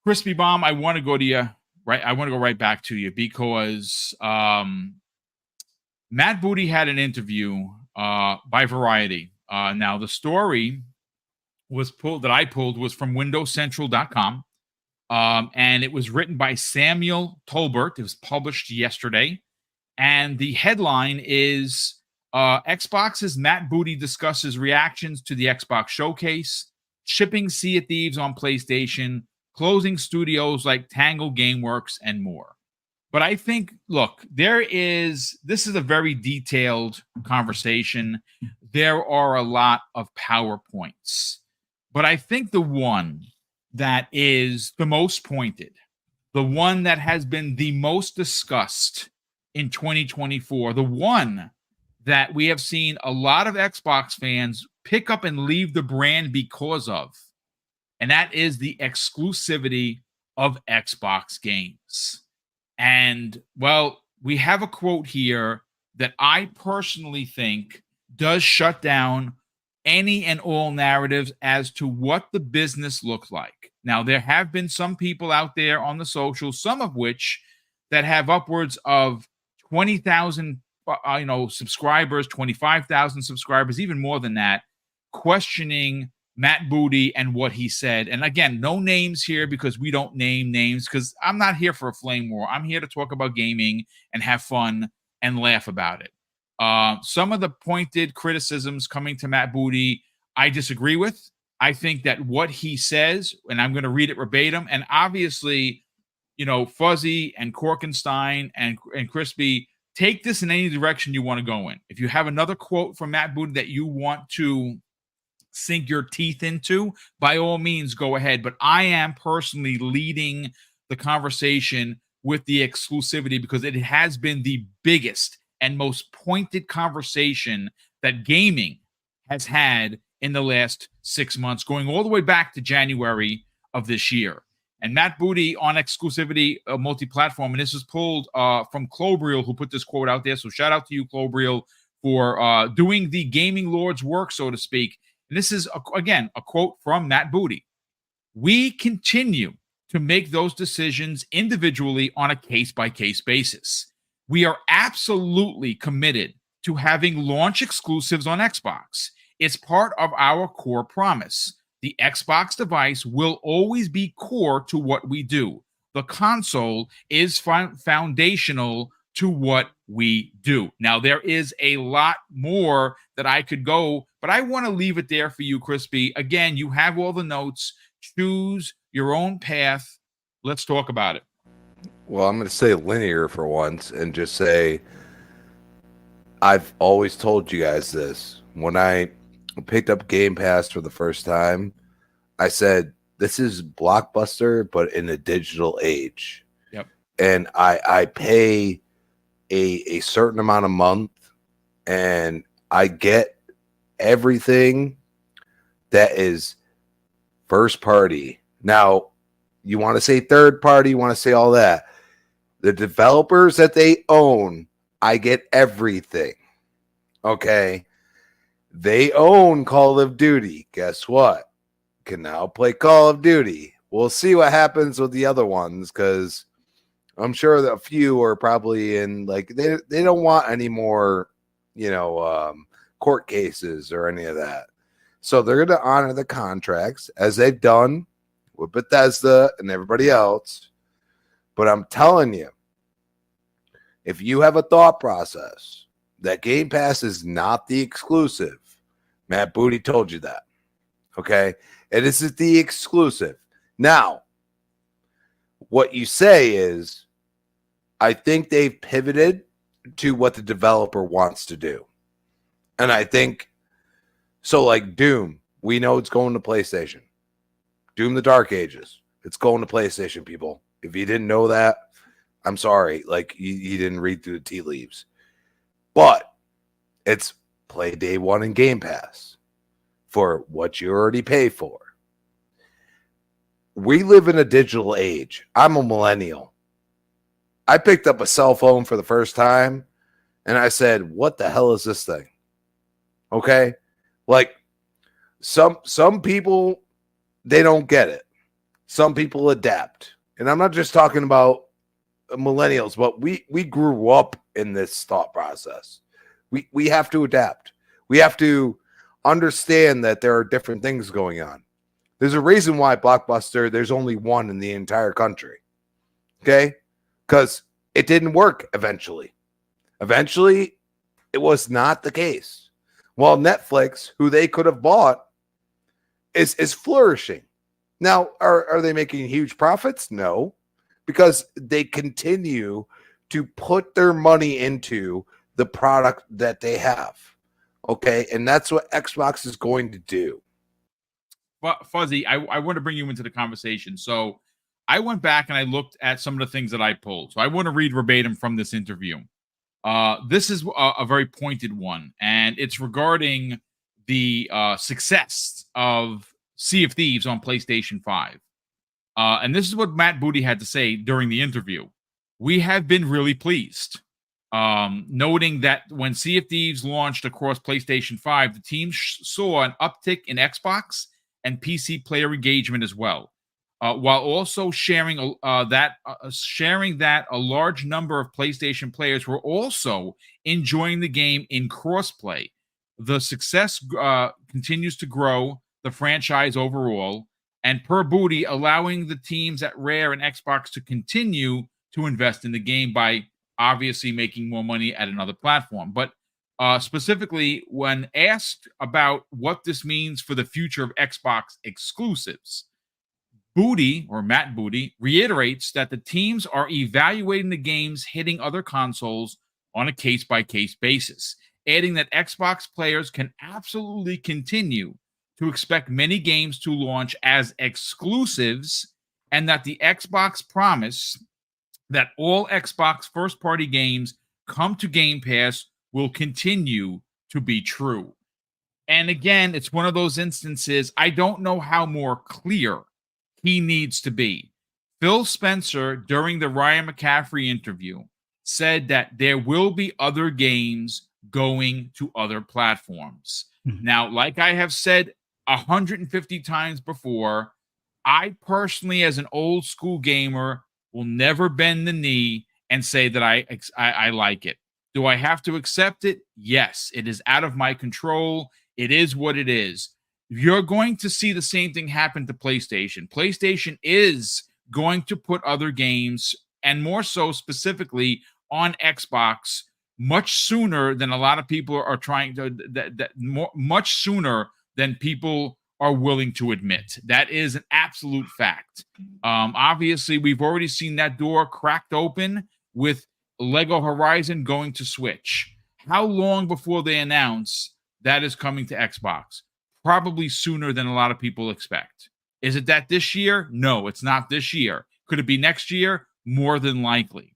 Crispy Bomb, I want to go to you, right? I want to go right back to you because Matt Booty had an interview by Variety. Now, the story I pulled was from WindowsCentral.com. And it was written by Samuel Tolbert. It was published yesterday. And the headline is Xbox's Matt Booty discusses reactions to the Xbox showcase, shipping Sea of Thieves on PlayStation, closing studios like Tango Gameworks, and more. But I think, look, this is a very detailed conversation. There are a lot of PowerPoints. But I think the one that is the most pointed, the one that has been the most discussed in 2024, the one that we have seen a lot of Xbox fans pick up and leave the brand because of, and that is the exclusivity of Xbox games. And, well, we have a quote here that I personally think does shut down any and all narratives as to what the business looks like. Now, there have been some people out there on the socials, some of which that have upwards of 20,000, subscribers, 25,000 subscribers, even more than that, questioning Matt Booty and what he said. And again, no names here because we don't name names because I'm not here for a flame war. I'm here to talk about gaming and have fun and laugh about it. Some of the pointed criticisms coming to Matt Booty, I disagree with. I think that what he says, and I'm going to read it verbatim, and obviously, Fuzzy and Korkenstein and Crispy, take this in any direction you want to go in. If you have another quote from Matt Booty that you want to sink your teeth into, by all means, go ahead. But I am personally leading the conversation with the exclusivity because it has been the biggest and most pointed conversation that gaming has had in the last 6 months, going all the way back to January of this year. And Matt Booty on exclusivity multi-platform, and this was pulled from Clobriel, who put this quote out there. So shout out to you, Clobriel, for doing the gaming lord's work, so to speak. And this is, again, a quote from Matt Booty. We continue to make those decisions individually on a case-by-case basis. We are absolutely committed to having launch exclusives on Xbox. It's part of our core promise. The Xbox device will always be core to what we do. The console is foundational to what we do. Now, there is a lot more that I could go, but I want to leave it there for you, Crispy. Again, you have all the notes. Choose your own path. Let's talk about it. Well, I'm going to say linear for once and just say I've always told you guys this. When I picked up Game Pass for the first time, I said, this is Blockbuster, but in a digital age. Yep. And I pay a certain amount a month, and I get everything that is first party. Now, you want to say third party, you want to say all that. The developers that they own, I get everything. Okay? They own Call of Duty. Guess what? Can now play Call of Duty. We'll see what happens with the other ones, because I'm sure that a few are probably in, like, they don't want any more, court cases or any of that. So they're going to honor the contracts as they've done with Bethesda and everybody else. But I'm telling you, if you have a thought process that Game Pass is not the exclusive, Matt Booty told you that. Okay? And this is the exclusive. Now, what you say is, I think they've pivoted to what the developer wants to do. And I think, so like Doom, we know it's going to PlayStation. Doom the Dark Ages, it's going to PlayStation, people. If you didn't know that, I'm sorry. Like, you didn't read through the tea leaves. But it's play day one in Game Pass for what you already pay for. We live in a digital age. I'm a millennial. I picked up a cell phone for the first time, and I said, what the hell is this thing? Okay? Like, some people, they don't get it. some people adapt. And I'm not just talking about millennials, but we grew up in this thought process. We have to adapt. We have to understand that there are different things going on. There's a reason why Blockbuster, there's only one in the entire country. Okay? Because it didn't work eventually. Eventually, it was not the case. Well, Netflix, who they could have bought, is flourishing. Now, are they making huge profits? No, because they continue to put their money into the product that they have. Okay, and that's what Xbox is going to do. Fuzzy, I want to bring you into the conversation. So I went back and I looked at some of the things that I pulled. So I want to read verbatim from this interview. This is a very pointed one, and it's regarding the success of Sea of Thieves on PlayStation 5. And this is what Matt Booty had to say during the interview. We have been really pleased, noting that when Sea of Thieves launched across PlayStation 5, the team saw an uptick in Xbox and PC player engagement as well, while also sharing that a large number of PlayStation players were also enjoying the game in crossplay. The success continues to grow the franchise overall, and per Booty, allowing the teams at Rare and Xbox to continue to invest in the game by obviously making more money at another platform. But specifically, when asked about what this means for the future of Xbox exclusives, Booty, or Matt Booty, reiterates that the teams are evaluating the games hitting other consoles on a case-by-case basis, adding that Xbox players can absolutely continue to expect many games to launch as exclusives, and that the Xbox promise that all Xbox first-party games come to Game Pass will continue to be true. And again, it's one of those instances, I don't know how more clear he needs to be. Phil Spencer, during the Ryan McCaffrey interview, said that there will be other games going to other platforms. Mm-hmm. Now, like I have said 150 times before, I personally, as an old school gamer, will never bend the knee and say that I like it. Do I have to accept it? Yes. It is out of my control. It is what it is. You're going to see the same thing happen to PlayStation. PlayStation is going to put other games, and more so specifically on Xbox, much sooner than a lot of people are trying to, much sooner than people are willing to admit. That is an absolute fact. Obviously, we've already seen that door cracked open with Lego Horizon going to Switch. How long before they announce that is coming to Xbox? Probably sooner than a lot of people expect. Is it that this year? No, it's not this year. Could it be next year? More than likely.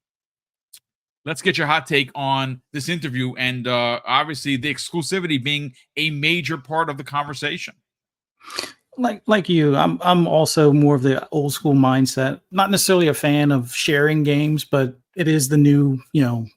Let's get your hot take on this interview, and obviously the exclusivity being a major part of the conversation. Like you, I'm also more of the old school mindset. Not necessarily a fan of sharing games, but it is the new,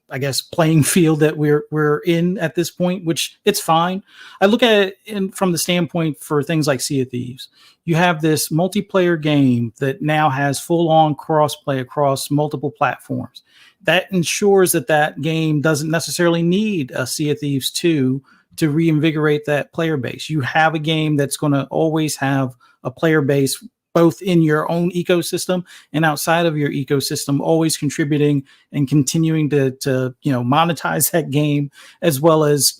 I guess, playing field that we're in at this point, which it's fine. I look at it from the standpoint for things like Sea of Thieves. You have this multiplayer game that now has full-on crossplay across multiple platforms. That ensures that game doesn't necessarily need a Sea of Thieves 2 to reinvigorate that player base. You have a game that's going to always have a player base both in your own ecosystem and outside of your ecosystem, always contributing and continuing to monetize that game, as well as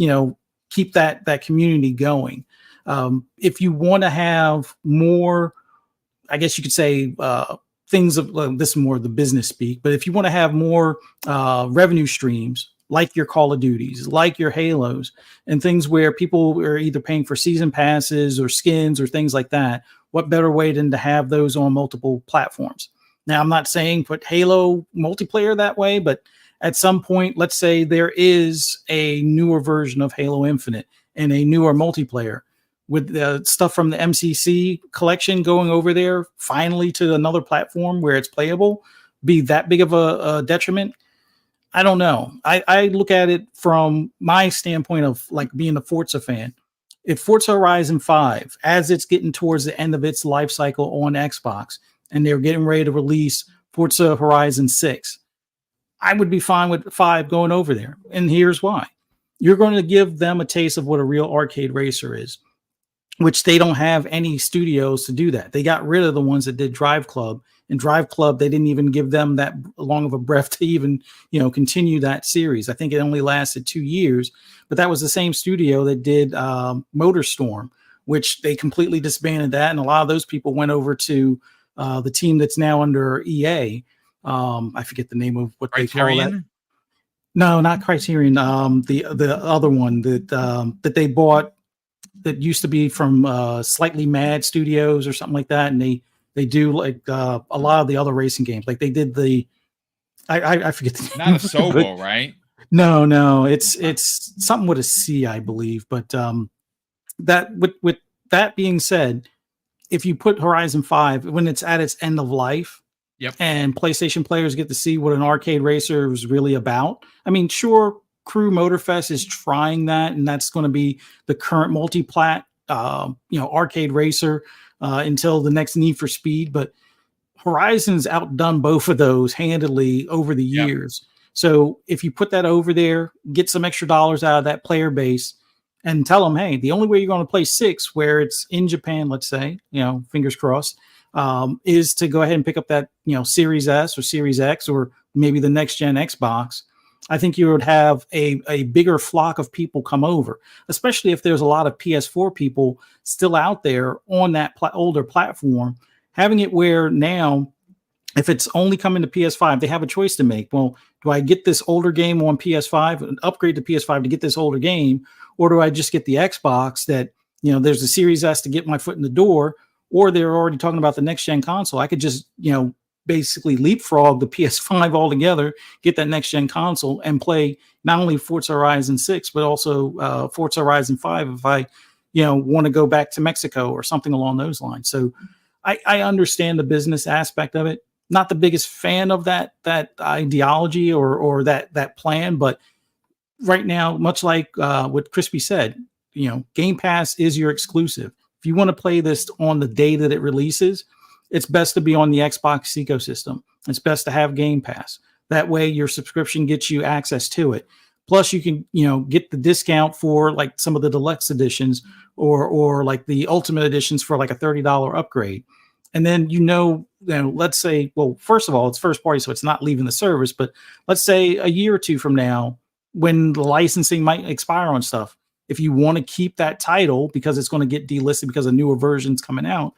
keep that community going. If you want to have more, I guess you could say, things of this is more of the business speak, but if you want to have more revenue streams, like your Call of Duties, like your Halos, and things where people are either paying for season passes or skins or things like that, what better way than to have those on multiple platforms? Now, I'm not saying put Halo multiplayer that way, but at some point, let's say there is a newer version of Halo Infinite and a newer multiplayer with the stuff from the MCC collection going over there finally to another platform where it's playable, be that big of a detriment? I don't know. I look at it from my standpoint of like being a Forza fan. If Forza Horizon 5, as it's getting towards the end of its life cycle on Xbox, and they're getting ready to release Forza Horizon 6, I would be fine with 5 going over there. And here's why. You're going to give them a taste of what a real arcade racer is, which they don't have any studios to do that. They got rid of the ones that did Drive Club, and Drive Club, they didn't even give them that long of a breath to even, continue that series. I think it only lasted 2 years, but that was the same studio that did MotorStorm, which they completely disbanded that. And a lot of those people went over to the team that's now under EA. I forget the name of what Criterion? they call that. No, not Criterion. The other one that they bought that used to be from Slightly Mad Studios or something like that, and they do like a lot of the other racing games. Like they did the I forget the name. Not a Sobo, right? No, it's something with a C, I believe. But that with that being said, if you put Horizon 5 when it's at its end of life, yep, and PlayStation players get to see what an arcade racer is really about. I mean, sure, Crew Motorfest is trying that, and that's going to be the current multi-plat, arcade racer until the next Need for Speed. But Horizon's outdone both of those handily over the years. So if you put that over there, get some extra dollars out of that player base, and tell them, hey, the only way you're going to play 6, where it's in Japan, let's say, fingers crossed, is to go ahead and pick up that, Series S or Series X or maybe the next gen Xbox. I think you would have a bigger flock of people come over, especially if there's a lot of PS4 people still out there on that older platform. Having it where now, if it's only coming to PS5, they have a choice to make. Well, do I get this older game on PS5 and upgrade to PS5 to get this older game? Or do I just get the Xbox that, there's a Series S to get my foot in the door, or they're already talking about the next gen console. I could just, basically leapfrog the PS5 altogether, get that next gen console and play not only Forza Horizon 6, but also Forza Horizon 5 if I, want to go back to Mexico or something along those lines. So I understand the business aspect of it. Not the biggest fan of that ideology or that plan, but right now, much like what Crispy said, Game Pass is your exclusive. If you want to play this on the day that it releases, it's best to be on the Xbox ecosystem. It's best to have Game Pass. That way your subscription gets you access to it. Plus you can, get the discount for like some of the deluxe editions or like the ultimate editions for like a $30 upgrade. And then, let's say, well, first of all, it's first party, so it's not leaving the service, but let's say a year or two from now, when the licensing might expire on stuff, if you want to keep that title because it's going to get delisted because a newer version's coming out,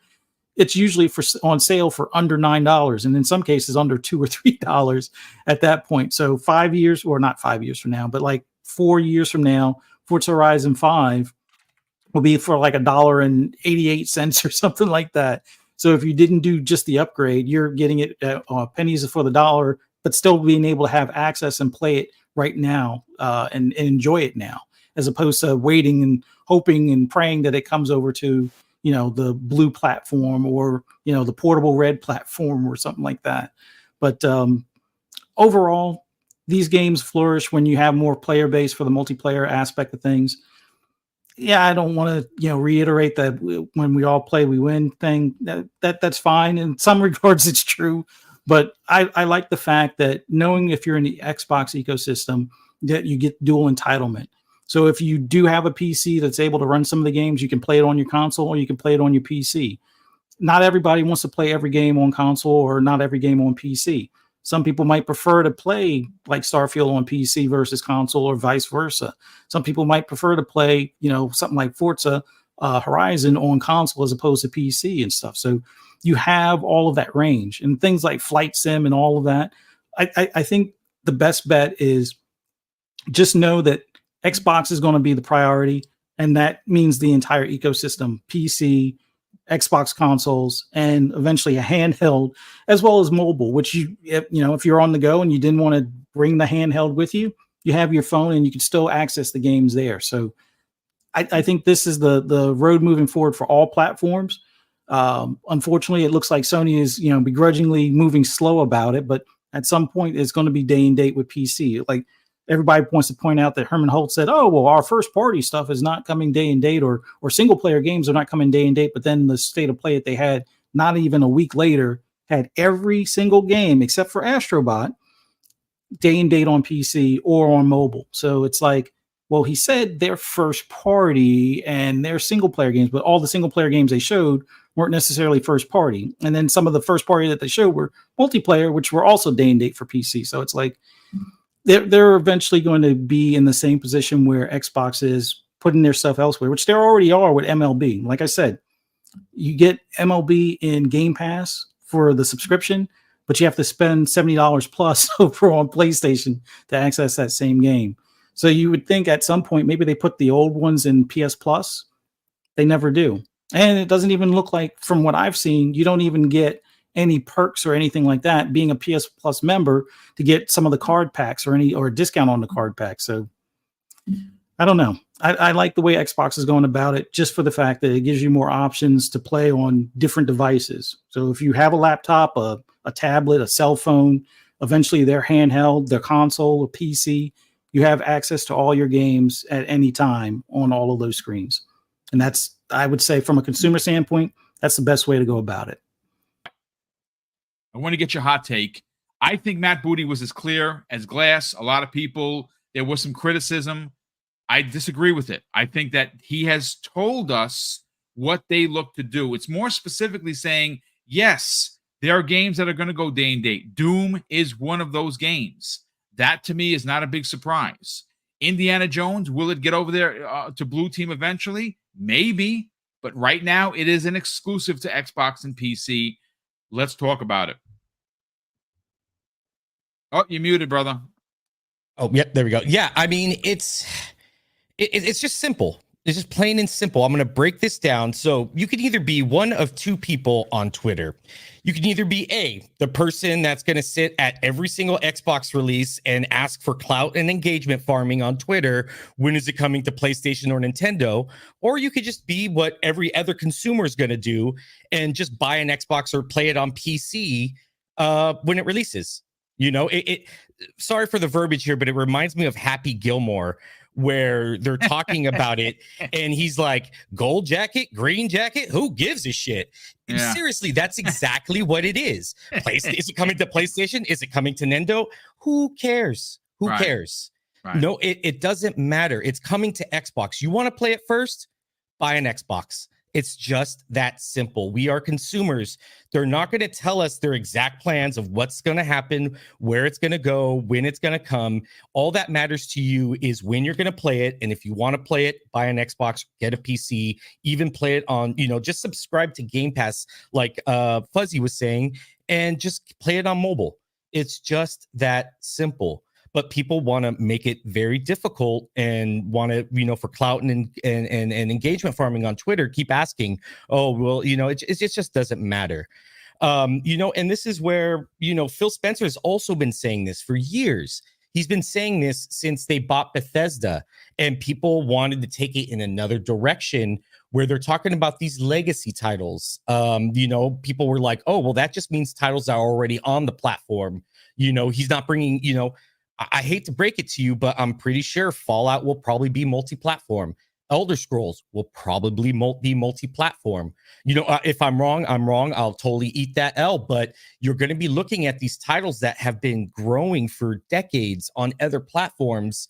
it's usually on sale for under $9, and in some cases under $2 or $3 at that point. So 5 years, or not 5 years from now, but like 4 years from now, Forza Horizon 5 will be for like $1.88 or something like that. So if you didn't do just the upgrade, you're getting it at pennies for the dollar, but still being able to have access and play it right now and enjoy it now, as opposed to waiting and hoping and praying that it comes over to, the blue platform or, the portable red platform or something like that. But overall, these games flourish when you have more player base for the multiplayer aspect of things. Yeah, I don't want to, reiterate that when we all play, we win thing. That's fine. In some regards, it's true. But I like the fact that knowing if you're in the Xbox ecosystem, that you get dual entitlement. So if you do have a PC that's able to run some of the games, you can play it on your console or you can play it on your PC. Not everybody wants to play every game on console or not every game on PC. Some people might prefer to play like Starfield on PC versus console or vice versa. Some people might prefer to play, something like Forza Horizon on console as opposed to PC and stuff. So you have all of that range and things like Flight Sim and all of that. I think the best bet is just know that Xbox is going to be the priority, and that means the entire ecosystem: PC, Xbox consoles, and eventually a handheld, as well as mobile. Which if you're on the go and you didn't want to bring the handheld with you, you have your phone and you can still access the games there. So, I think this is the road moving forward for all platforms. Unfortunately, it looks like Sony is begrudgingly moving slow about it, but at some point, it's going to be day and date with PC. Like, everybody wants to point out that Herman Holt said, oh, well, our first party stuff is not coming day and date, or single player games are not coming day and date. But then the state of play that they had not even a week later had every single game except for Astrobot day and date on PC or on mobile. So it's like, well, he said they're first party and they're single player games, but all the single player games they showed weren't necessarily first party. And then some of the first party that they showed were multiplayer, which were also day and date for PC. So it's like they're eventually going to be in the same position where Xbox is putting their stuff elsewhere, which they already are with MLB. Like I said, you get MLB in Game Pass for the subscription, but you have to spend $70 plus over on PlayStation to access that same game. So you would think at some point maybe they put the old ones in PS Plus. They never do. And it doesn't even look like, from what I've seen, you don't even get any perks or anything like that being a PS Plus member to get some of the card packs or a discount on the card pack. So I don't know. I like the way Xbox is going about it, just for the fact that it gives you more options to play on different devices. So if you have a laptop, a tablet, a cell phone, eventually their handheld, their console, a PC, you have access to all your games at any time on all of those screens. And that's, I would say, from a consumer standpoint, that's the best way to go about it. I want to get your hot take. I think Matt Booty was as clear as glass. A lot of people, there was some criticism. I disagree with it. I think that he has told us what they look to do. It's more specifically saying, yes, there are games that are going to go day and date. Doom is one of those games. That, to me, is not a big surprise. Indiana Jones, will it get over there to Blue Team eventually? Maybe. But right now, it is an exclusive to Xbox and PC. Let's talk about it. Oh, you're muted, brother. Oh, yep, there we go. Yeah, I mean, it's just simple. It's just plain and simple. I'm going to break this down. So you could either be one of two people on Twitter. You can either be the person that's going to sit at every single Xbox release and ask for clout and engagement farming on Twitter. When is it coming to PlayStation or Nintendo? Or you could just be what every other consumer is going to do and just buy an Xbox or play it on PC when it releases. You know, sorry for the verbiage here, but it reminds me of Happy Gilmore, where they're talking about it and he's like, gold jacket, green jacket, who gives a shit? Yeah. Seriously, that's exactly what it is. Is it coming to PlayStation? Is it coming to Nintendo? Who cares? Who cares? Right. No, it doesn't matter. It's coming to Xbox. You want to play it first? Buy an Xbox. It's just that simple. We are consumers. They're not going to tell us their exact plans of what's going to happen, where it's going to go, when it's going to come. All that matters to you is when you're going to play it. And if you want to play it, buy an Xbox, get a PC, even play it on, just subscribe to Game Pass, like Fuzzy was saying, and just play it on mobile. It's just that simple. But people want to make it very difficult and want to, for clout and engagement farming on Twitter, keep asking, oh, well, it just doesn't matter. And this is where, Phil Spencer has also been saying this for years. He's been saying this since they bought Bethesda, and people wanted to take it in another direction where they're talking about these legacy titles. People were like, oh, well, that just means titles that are already on the platform. He's not bringing, I hate to break it to you, but I'm pretty sure Fallout will probably be multi-platform. Elder Scrolls will probably be multi-platform. If I'm wrong, I'm wrong. I'll totally eat that L. But you're going to be looking at these titles that have been growing for decades on other platforms.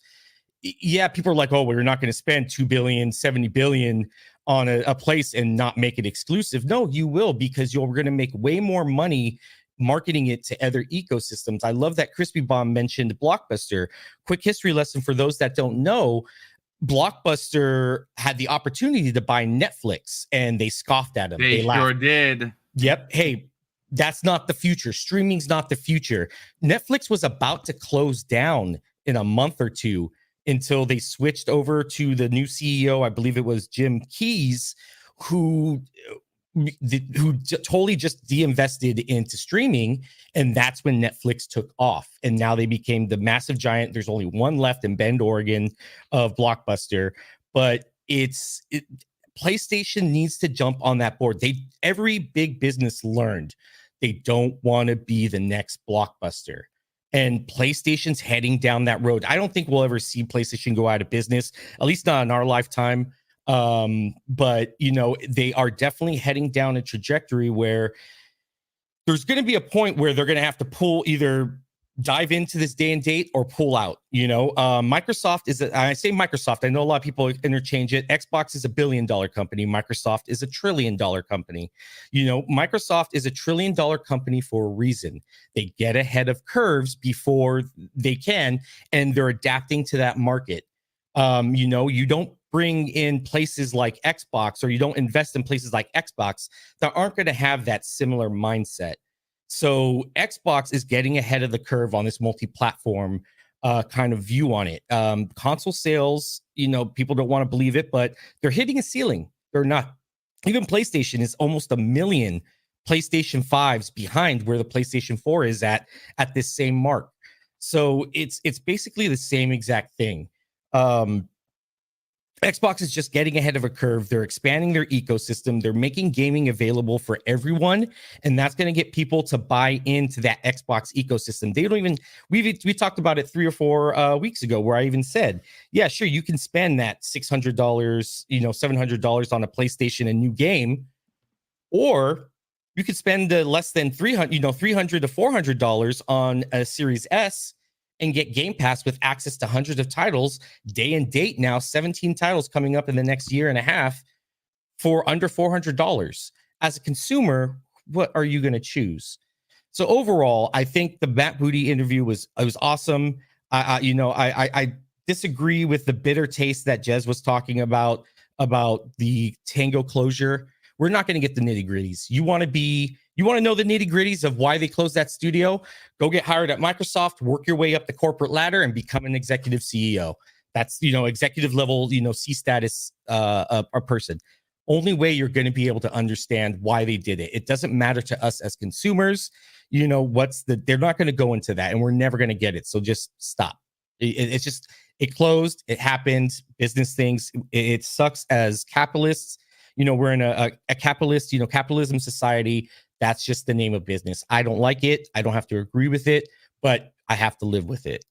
Yeah, people are like, oh, well, you're not going to spend $2 billion, $70 billion on a place and not make it exclusive. No, you will, because you're going to make way more money marketing it to other ecosystems. I love that Crispy Bomb mentioned Blockbuster. Quick history lesson for those that don't know. Blockbuster had the opportunity to buy Netflix and they scoffed at them. They sure did. Yep. Hey, that's not the future. Streaming's not the future. Netflix was about to close down in a month or two until they switched over to the new CEO. I believe it was Jim Keyes, who totally just de-invested into streaming, and that's when Netflix took off, and now they became the massive giant. There's only one left in Bend, Oregon, of Blockbuster, but PlayStation needs to jump on that board. Every big business learned they don't want to be the next Blockbuster, and PlayStation's heading down that road. I don't think we'll ever see PlayStation go out of business, at least not in our lifetime. But they are definitely heading down a trajectory where there's going to be a point where they're going to have to either dive into this day and date or pull out. Microsoft I say Microsoft, I know a lot of people interchange it. Xbox is $1 billion company. Microsoft is $1 trillion company. Microsoft is $1 trillion company for a reason. They get ahead of curves before they can, and they're adapting to that market. You don't bring in places like Xbox, or you don't invest in places like Xbox that aren't going to have that similar mindset. So Xbox is getting ahead of the curve on this multi-platform kind of view on it. Console sales, people don't want to believe it, but they're hitting a ceiling. They're not. Even PlayStation is almost 1 million PlayStation 5s behind where the PlayStation 4 is at this same mark. So it's basically the same exact thing. Xbox is just getting ahead of a curve. They're expanding their ecosystem. They're making gaming available for everyone, and that's going to get people to buy into that Xbox ecosystem. They don't even. We talked about it 3 or 4 weeks ago, where I even said, "Yeah, sure, you can spend that $600, $700 on a PlayStation, a new game, or you could spend less than $300 to $400 on a Series S." And get Game Pass with access to hundreds of titles, day and date now, 17 titles coming up in the next year and a half for under $400. As a consumer, what are you going to choose? So overall, I think the Matt Booty interview was awesome. I disagree with the bitter taste that Jez was talking about the Tango closure. We're not going to get the nitty gritties. You want to know the nitty gritties of why they closed that studio? Go get hired at Microsoft, work your way up the corporate ladder, and become an executive CEO. That's, executive level, C status a person. Only way you're going to be able to understand why they did it. It doesn't matter to us as consumers. They're not going to go into that, and we're never going to get it. So just stop. It closed. It happened. Business things. It sucks as capitalists. We're in a capitalist, capitalism society. That's just the name of business. I don't like it. I don't have to agree with it, but I have to live with it.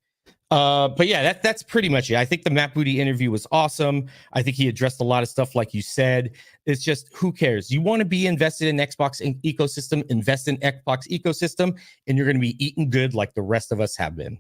But yeah, that's pretty much it. I think the Matt Booty interview was awesome. I think he addressed a lot of stuff, like you said. It's just, who cares? You want to be invested in Xbox ecosystem, invest in Xbox ecosystem, and you're going to be eating good like the rest of us have been.